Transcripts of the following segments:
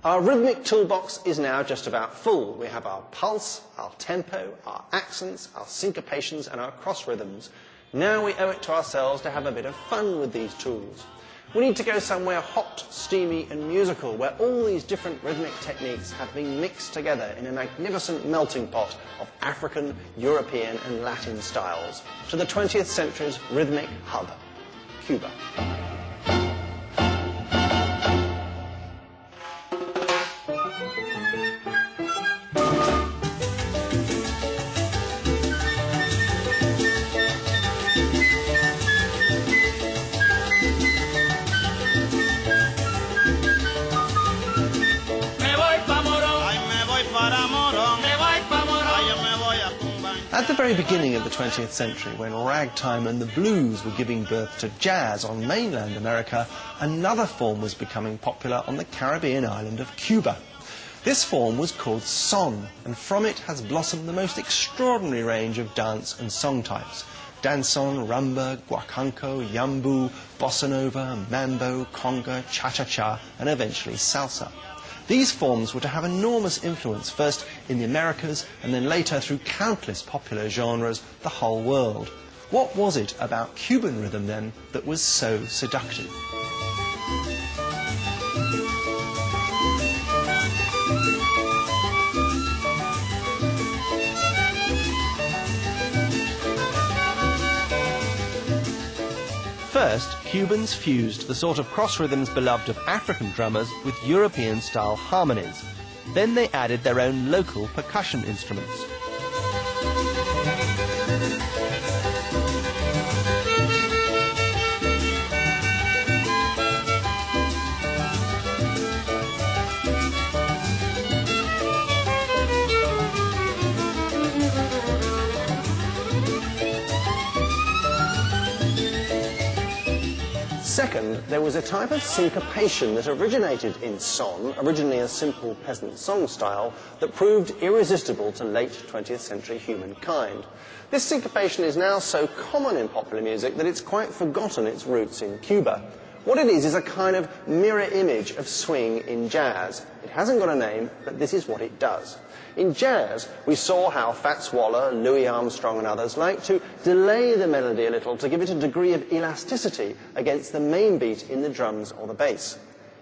Our rhythmic toolbox is now just about full. We have our pulse, our tempo, our accents, our syncopations and our cross rhythms. Now we owe it to ourselves to have a bit of fun with these tools. We need to go somewhere hot, steamy and musical, where all these different rhythmic techniques have been mixed together in a magnificent melting pot of African, European and Latin styles, to the 20th century's rhythmic hub, Cuba. At the very beginning of the 20th century, when ragtime and the blues were giving birth to jazz on mainland America, another form was becoming popular on the Caribbean island of Cuba. This form was called son, and from it has blossomed the most extraordinary range of dance and song types. Danson, rumba, guacanco, yambu, bossa nova, mambo, conga, cha-cha-cha, and eventually salsa. These forms were to have enormous influence, first in the Americas and then later through countless popular genres the whole world. What was it about Cuban rhythm then that was so seductive? First, Cubans fused the sort of cross rhythms beloved of African drummers with European-style harmonies. Then they added their own local percussion instruments. Second, there was a type of syncopation that originated in son, originally a simple peasant song style, that proved irresistible to late 20th century humankind. This syncopation is now so common in popular music that it's quite forgotten its roots in Cuba. What it is a kind of mirror image of swing in jazz. It hasn't got a name, but this is what it does. In jazz, we saw how Fats Waller, Louis Armstrong and others like to delay the melody a little to give it a degree of elasticity against the main beat in the drums or the bass.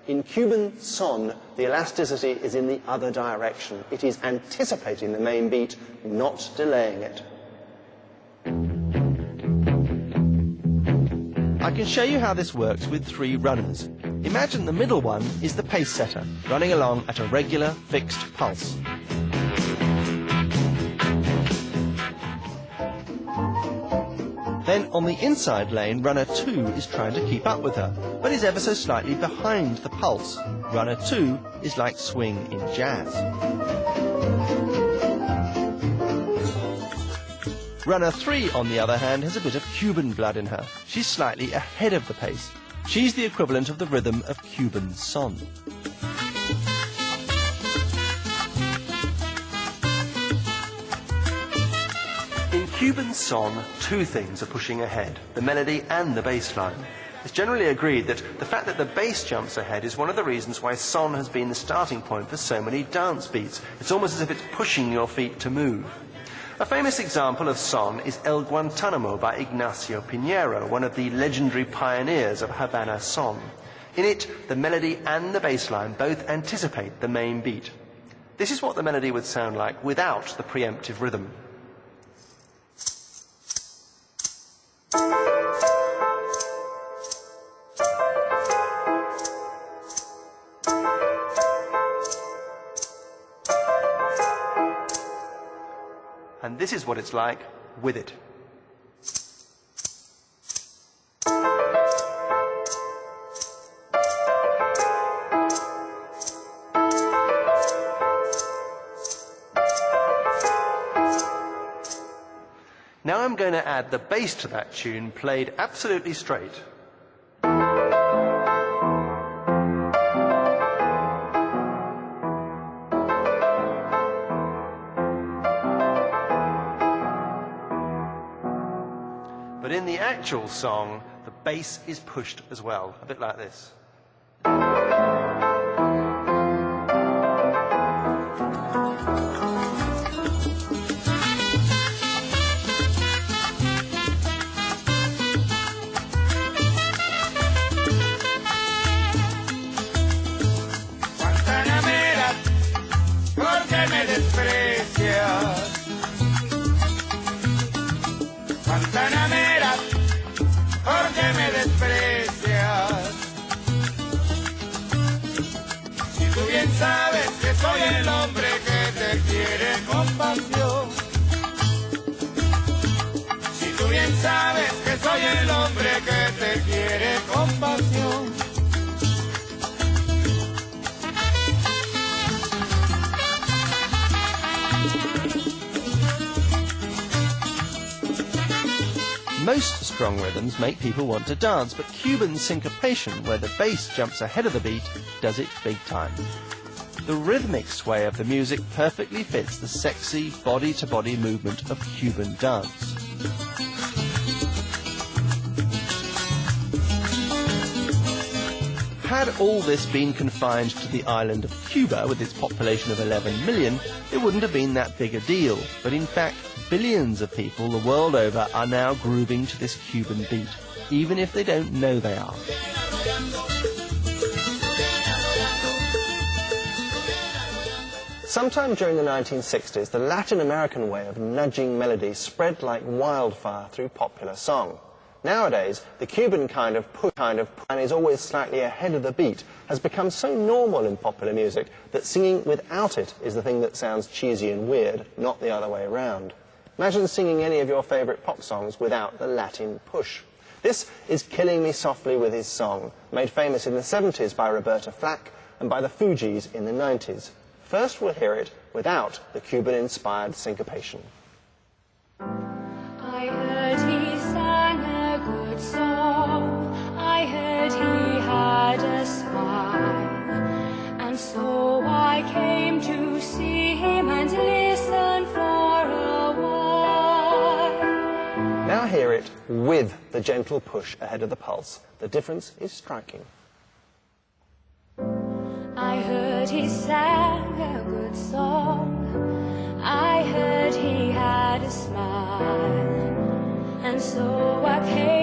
In Cuban son, the elasticity is in the other direction. It is anticipating the main beat, not delaying it. I can show you how this works with three runners. Imagine the middle one is the pace setter, running along at a regular, fixed pulse. Then on the inside lane, runner 2 is trying to keep up with her, but is ever so slightly behind the pulse. Runner 2 is like swing in jazz. Runner 3, on the other hand, has a bit of Cuban blood in her. She's slightly ahead of the pace. She's the equivalent of the rhythm of Cuban son. In Cuban son, two things are pushing ahead, the melody and the bass line. It's generally agreed that the fact that the bass jumps ahead is one of the reasons why son has been the starting point for so many dance beats. It's almost as if it's pushing your feet to move. A famous example of son is El Guantanamo by Ignacio Piñero, one of the legendary pioneers of Havana son. In it, the melody and the bass line both anticipate the main beat. This is what the melody would sound like without the preemptive rhythm. And this is what it's like with it. Now I'm going to add the bass to that tune, played absolutely straight. But in the actual song, the bass is pushed as well, a bit like this. tú bien sabes que soy el hombre que te quiere con pasión. Si tú bien sabes que soy el hombre que te quiere con pasión. Most strong rhythms make people want to dance, but Cuban syncopation, where the bass jumps ahead of the beat, does it big time. The rhythmic sway of the music perfectly fits the sexy body-to-body movement of Cuban dance. Had all this been confined to the island of Cuba, with its population of 11 million, it wouldn't have been that big a deal. But in fact, billions of people the world over are now grooving to this Cuban beat, even if they don't know they are. Sometime during the 1960s, the Latin American way of nudging melody spread like wildfire through popular song. Nowadays, the Cuban kind of push and is always slightly ahead of the beat has become so normal in popular music that singing without it is the thing that sounds cheesy and weird, not the other way around. Imagine singing any of your favourite pop songs without the Latin push. This is Killing Me Softly with His Song, made famous in the 70s by Roberta Flack and by the Fugees in the 90s. First we'll hear it without the Cuban-inspired syncopation. I heard he sang a good song, I heard he had a smile, and so I came to see him and listen for a while. Now hear it with the gentle push ahead of the pulse. The difference is striking. I heard he sang a good song, I heard he had a smile, and so I came